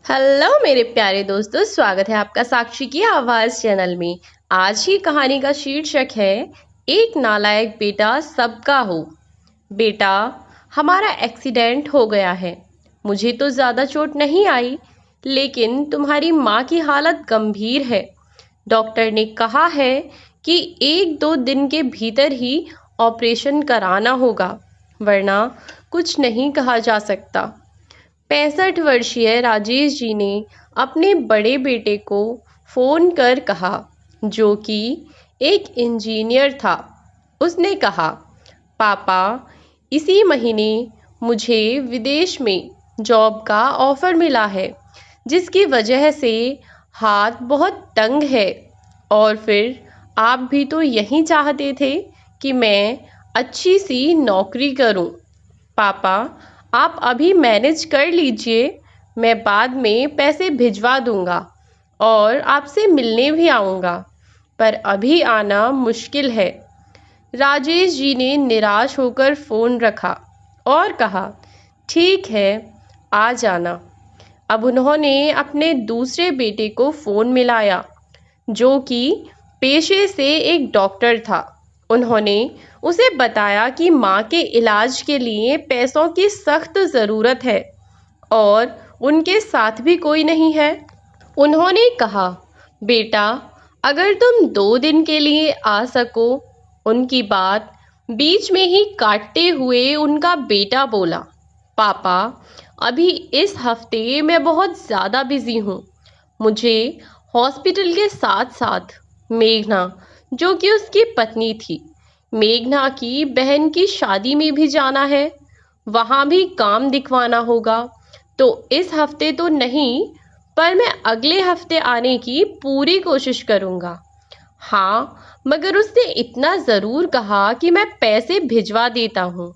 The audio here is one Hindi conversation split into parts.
हेलो मेरे प्यारे दोस्तों, स्वागत है आपका साक्षी की आवाज़ चैनल में। आज की कहानी का शीर्षक है एक नालायक बेटा सबका हो। बेटा, हमारा एक्सीडेंट हो गया है। मुझे तो ज़्यादा चोट नहीं आई, लेकिन तुम्हारी माँ की हालत गंभीर है। डॉक्टर ने कहा है कि 1-2 दिन के भीतर ही ऑपरेशन कराना होगा, वरना कुछ नहीं कहा जा सकता। 65 वर्षीय राजेश जी ने अपने बड़े बेटे को फ़ोन कर कहा, जो कि एक इंजीनियर था। उसने कहा, पापा, इसी महीने मुझे विदेश में जॉब का ऑफ़र मिला है, जिसकी वजह से हाथ बहुत तंग है। और फिर आप भी तो यही चाहते थे कि मैं अच्छी सी नौकरी करूं। पापा, आप अभी मैनेज कर लीजिए, मैं बाद में पैसे भिजवा दूंगा और आपसे मिलने भी आऊँगा, पर अभी आना मुश्किल है। राजेश जी ने निराश होकर फ़ोन रखा और कहा, ठीक है, आ जाना। अब उन्होंने अपने दूसरे बेटे को फ़ोन मिलाया, जो कि पेशे से एक डॉक्टर था। उन्होंने उसे बताया कि माँ के इलाज के लिए पैसों की सख्त ज़रूरत है और उनके साथ भी कोई नहीं है। उन्होंने कहा, बेटा, अगर तुम 2 दिन के लिए आ सको। उनकी बात बीच में ही काटते हुए उनका बेटा बोला, पापा, अभी इस हफ्ते मैं बहुत ज़्यादा बिज़ी हूँ। मुझे हॉस्पिटल के साथ साथ मेघना, जो कि उसकी पत्नी थी, मेघना की बहन की शादी में भी जाना है। वहाँ भी काम दिखवाना होगा। तो इस हफ्ते तो नहीं, पर मैं अगले हफ्ते आने की पूरी कोशिश करूँगा। हाँ, मगर उसने इतना ज़रूर कहा कि मैं पैसे भिजवा देता हूँ।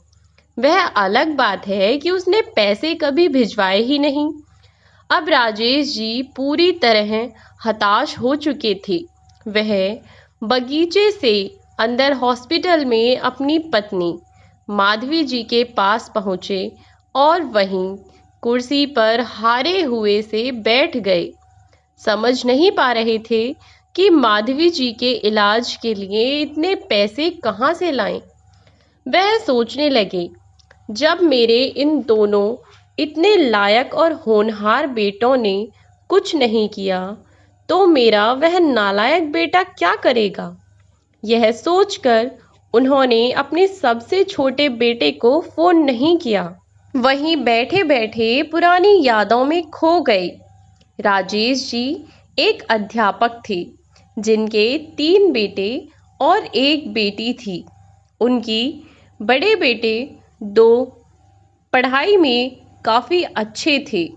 वह अलग बात है कि उसने पैसे कभी भिजवाए ही नहीं। अब राजेश जी पूरी तरह हताश हो चुके थे। वह बगीचे से अंदर हॉस्पिटल में अपनी पत्नी माधवी जी के पास पहुँचे और वहीं कुर्सी पर हारे हुए से बैठ गए। समझ नहीं पा रहे थे कि माधवी जी के इलाज के लिए इतने पैसे कहाँ से लाएं। वह सोचने लगे, जब मेरे इन दोनों इतने लायक और होनहार बेटों ने कुछ नहीं किया, तो मेरा वह नालायक बेटा क्या करेगा। यह सोचकर उन्होंने अपने सबसे छोटे बेटे को फ़ोन नहीं किया। वहीं बैठे बैठे पुरानी यादों में खो गए। राजेश जी एक अध्यापक थे, जिनके 3 बेटे और एक बेटी थी। उनकी बड़े बेटे 2 पढ़ाई में काफ़ी अच्छे थे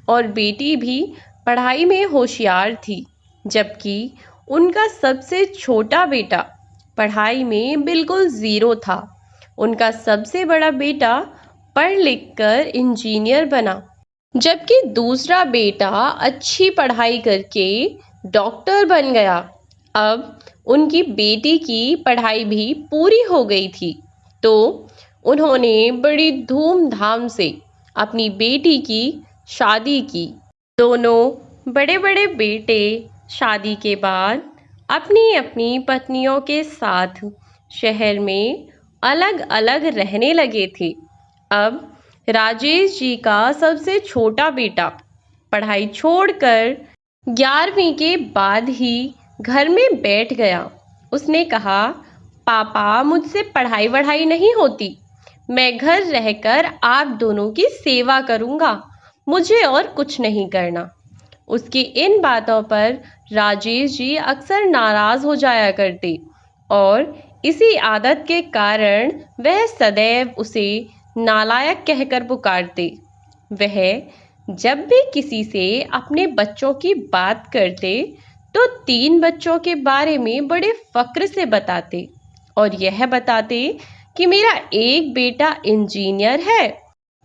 और बेटी भी पढ़ाई में होशियार थी, जबकि उनका सबसे छोटा बेटा पढ़ाई में बिल्कुल ज़ीरो था। उनका सबसे बड़ा बेटा पढ़ लिख कर इंजीनियर बना, जबकि दूसरा बेटा अच्छी पढ़ाई करके डॉक्टर बन गया। अब उनकी बेटी की पढ़ाई भी पूरी हो गई थी, तो उन्होंने बड़ी धूमधाम से अपनी बेटी की शादी की। दोनों बड़े बड़े बेटे शादी के बाद अपनी अपनी पत्नियों के साथ शहर में अलग अलग रहने लगे थे। अब राजेश जी का सबसे छोटा बेटा पढ़ाई छोड़कर 11वीं के बाद ही घर में बैठ गया। उसने कहा, पापा, मुझसे पढ़ाई वढ़ाई नहीं होती। मैं घर रहकर आप दोनों की सेवा करूँगा, मुझे और कुछ नहीं करना। उसकी इन बातों पर राजेश जी अक्सर नाराज़ हो जाया करते और इसी आदत के कारण वह सदैव उसे नालायक कहकर पुकारते। वह जब भी किसी से अपने बच्चों की बात करते, तो 3 बच्चों के बारे में बड़े फ़क्र से बताते और यह बताते कि मेरा एक बेटा इंजीनियर है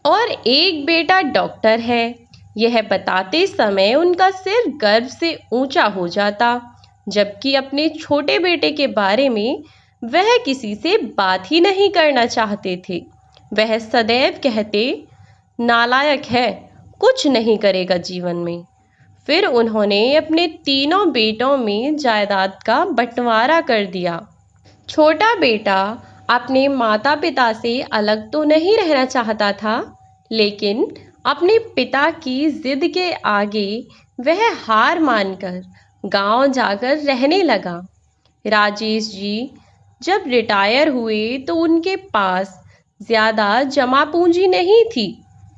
और एक बेटा डॉक्टर है। यह बताते समय उनका सिर गर्व से ऊंचा हो जाता, जबकि अपने छोटे बेटे के बारे में वह किसी से बात ही नहीं करना चाहते थे। वह सदैव कहते, नालायक है, कुछ नहीं करेगा जीवन में। फिर उन्होंने अपने तीनों बेटों में जायदाद का बंटवारा कर दिया। छोटा बेटा अपने माता पिता से अलग तो नहीं रहना चाहता था, लेकिन अपने पिता की जिद के आगे वह हार मानकर गांव जाकर रहने लगा। राजेश जी जब रिटायर हुए तो उनके पास ज़्यादा जमा पूंजी नहीं थी,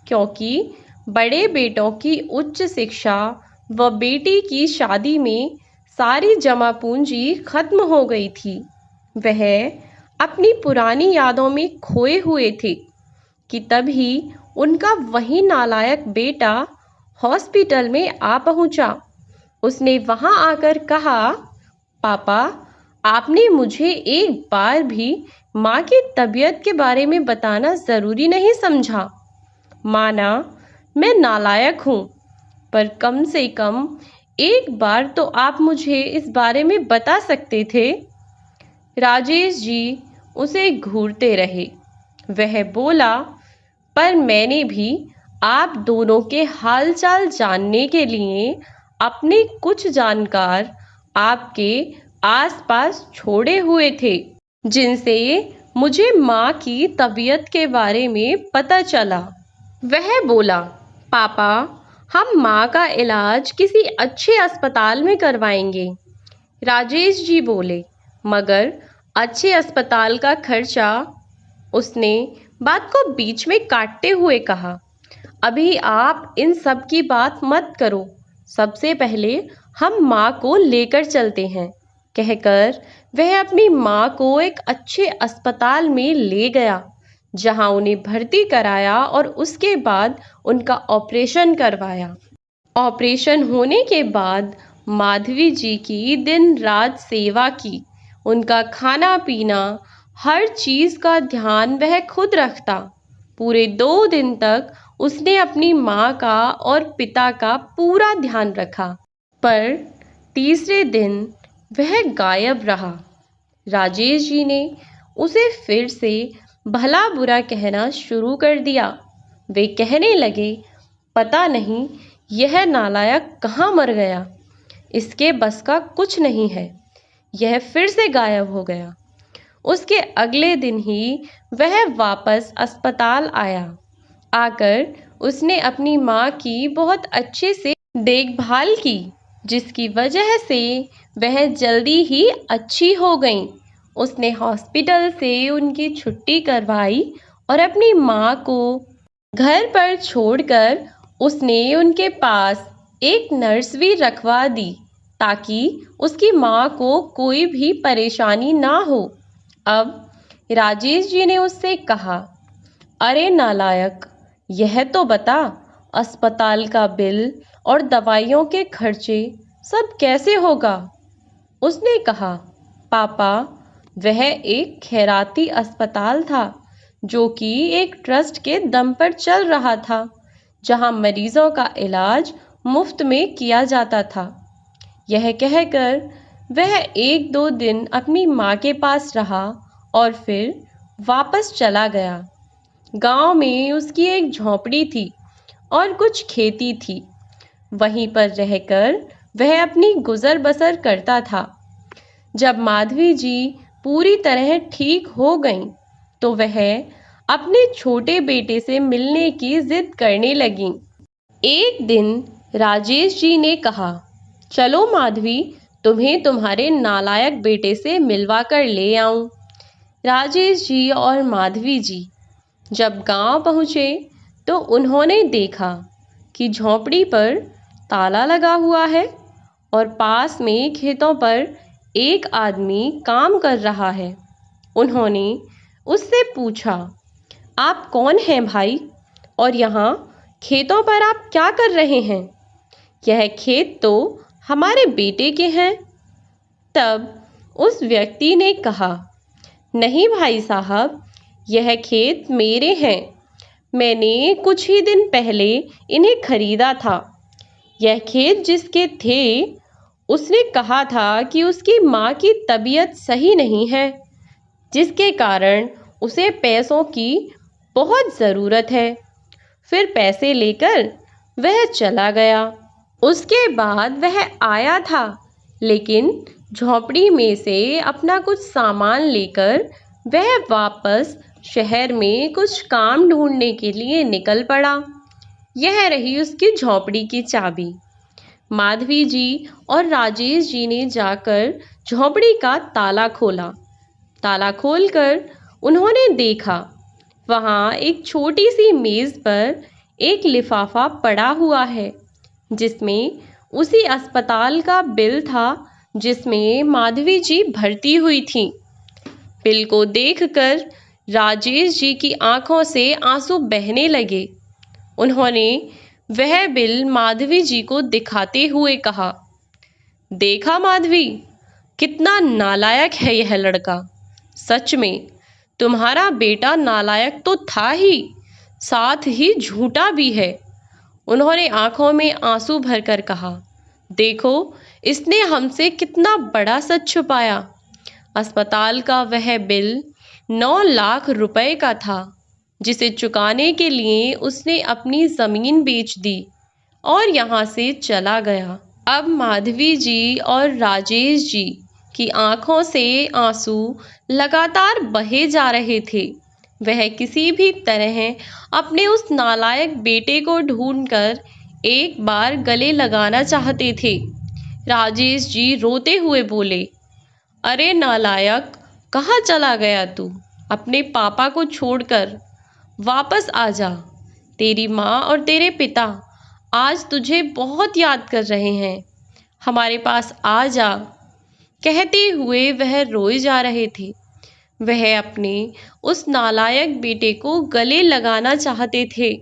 क्योंकि बड़े बेटों की उच्च शिक्षा व बेटी की शादी में सारी जमा पूंजी खत्म हो गई थी। वह अपनी पुरानी यादों में खोए हुए थे कि तभी उनका वही नालायक बेटा हॉस्पिटल में आ पहुंचा। उसने वहां आकर कहा, पापा, आपने मुझे एक बार भी माँ की तबीयत के बारे में बताना ज़रूरी नहीं समझा। माना मैं नालायक हूँ, पर कम से कम एक बार तो आप मुझे इस बारे में बता सकते थे। राजेश जी उसे घूरते रहे। वह बोला, पर मैंने भी आप दोनों के हालचाल जानने के लिए अपने कुछ जानकार आपके आसपास छोड़े हुए थे, जिनसे मुझे माँ की तबीयत के बारे में पता चला। वह बोला, पापा, हम माँ का इलाज किसी अच्छे अस्पताल में करवाएंगे। राजेश जी बोले, मगर अच्छे अस्पताल का खर्चा। उसने बात को बीच में काटते हुए कहा, अभी आप इन सब की बात मत करो, सबसे पहले हम माँ को लेकर चलते हैं। कहकर वह अपनी माँ को एक अच्छे अस्पताल में ले गया, जहां उन्हें भर्ती कराया और उसके बाद उनका ऑपरेशन करवाया। ऑपरेशन होने के बाद माधवी जी की दिन रात सेवा की। उनका खाना पीना, हर चीज़ का ध्यान वह खुद रखता। पूरे 2 दिन तक उसने अपनी माँ का और पिता का पूरा ध्यान रखा, पर तीसरे दिन वह गायब रहा। राजेश जी ने उसे फिर से भला बुरा कहना शुरू कर दिया। वे कहने लगे, पता नहीं यह नालायक कहाँ मर गया, इसके बस का कुछ नहीं है, यह फिर से गायब हो गया। उसके अगले दिन ही वह वापस अस्पताल आया। आकर उसने अपनी माँ की बहुत अच्छे से देखभाल की, जिसकी वजह से वह जल्दी ही अच्छी हो गई। उसने हॉस्पिटल से उनकी छुट्टी करवाई और अपनी माँ को घर पर छोड़कर उसने उनके पास एक नर्स भी रखवा दी, ताकि उसकी माँ को कोई भी परेशानी ना हो। अब राजेश जी ने उससे कहा, अरे नालायक, यह तो बता, अस्पताल का बिल और दवाइयों के खर्चे सब कैसे होगा। उसने कहा, पापा, वह एक खैराती अस्पताल था, जो कि एक ट्रस्ट के दम पर चल रहा था, जहां मरीजों का इलाज मुफ्त में किया जाता था। यह कहकर वह 1-2 दिन अपनी माँ के पास रहा और फिर वापस चला गया। गांव में उसकी एक झोंपड़ी थी और कुछ खेती थी। वहीं पर रहकर वह अपनी गुजर बसर करता था। जब माधवी जी पूरी तरह ठीक हो गईं, तो वह अपने छोटे बेटे से मिलने की जिद करने लगीं। एक दिन राजेश जी ने कहा, चलो माधवी, तुम्हें तुम्हारे नालायक बेटे से मिलवा कर ले आऊं। राजेश जी और माधवी जी जब गांव पहुंचे तो उन्होंने देखा कि झोंपड़ी पर ताला लगा हुआ है और पास में खेतों पर एक आदमी काम कर रहा है। उन्होंने उससे पूछा, आप कौन हैं भाई, और यहाँ खेतों पर आप क्या कर रहे हैं? यह खेत तो हमारे बेटे के हैं। तब उस व्यक्ति ने कहा, नहीं भाई साहब, यह खेत मेरे हैं, मैंने कुछ ही दिन पहले इन्हें खरीदा था। यह खेत जिसके थे, उसने कहा था कि उसकी माँ की तबीयत सही नहीं है, जिसके कारण उसे पैसों की बहुत ज़रूरत है। फिर पैसे लेकर वह चला गया। उसके बाद वह आया था, लेकिन झोंपड़ी में से अपना कुछ सामान लेकर वह वापस शहर में कुछ काम ढूंढने के लिए निकल पड़ा। यह रही उसकी झोंपड़ी की चाबी। माधवी जी और राजेश जी ने जाकर झोंपड़ी का ताला खोला। ताला खोलकर उन्होंने देखा, वहाँ एक छोटी सी मेज पर एक लिफाफा पड़ा हुआ है, जिसमें उसी अस्पताल का बिल था जिसमें माधवी जी भर्ती हुई थी। बिल को देखकर राजेश जी की आंखों से आंसू बहने लगे। उन्होंने वह बिल माधवी जी को दिखाते हुए कहा, देखा माधवी, कितना नालायक है यह लड़का। सच में तुम्हारा बेटा नालायक तो था ही, साथ ही झूठा भी है। उन्होंने आंखों में आंसू भरकर कहा, देखो इसने हमसे कितना बड़ा सच छुपाया। अस्पताल का वह बिल 9 लाख रुपए का था, जिसे चुकाने के लिए उसने अपनी ज़मीन बेच दी और यहाँ से चला गया। अब माधवी जी और राजेश जी की आंखों से आंसू लगातार बहे जा रहे थे। वह किसी भी तरह अपने उस नालायक बेटे को ढूंढकर एक बार गले लगाना चाहते थे। राजेश जी रोते हुए बोले, अरे नालायक, कहाँ चला गया तू? अपने पापा को छोड़कर वापस आ जा। तेरी माँ और तेरे पिता आज तुझे बहुत याद कर रहे हैं। हमारे पास आ जा। कहते हुए वह रोए जा रहे थे। वह अपने उस नालायक बेटे को गले लगाना चाहते थे,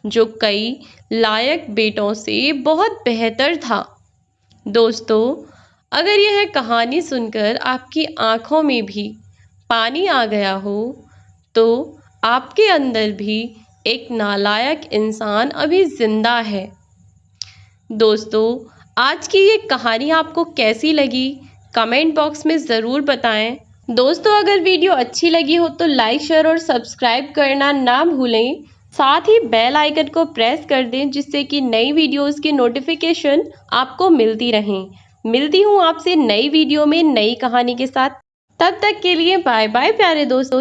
जो कई लायक बेटों से बहुत बेहतर था। दोस्तों, अगर यह कहानी सुनकर आपकी आंखों में भी पानी आ गया हो, तो आपके अंदर भी एक नालायक इंसान अभी जिंदा है। दोस्तों, आज की ये कहानी आपको कैसी लगी, कमेंट बॉक्स में ज़रूर बताएं। दोस्तों, अगर वीडियो अच्छी लगी हो तो लाइक, शेयर और सब्सक्राइब करना ना भूलें। साथ ही बेल आइकन को प्रेस कर दें, जिससे कि नई वीडियोस की नोटिफिकेशन आपको मिलती रहें। मिलती हूँ आपसे नई वीडियो में नई कहानी के साथ। तब तक के लिए बाय बाय प्यारे दोस्तों।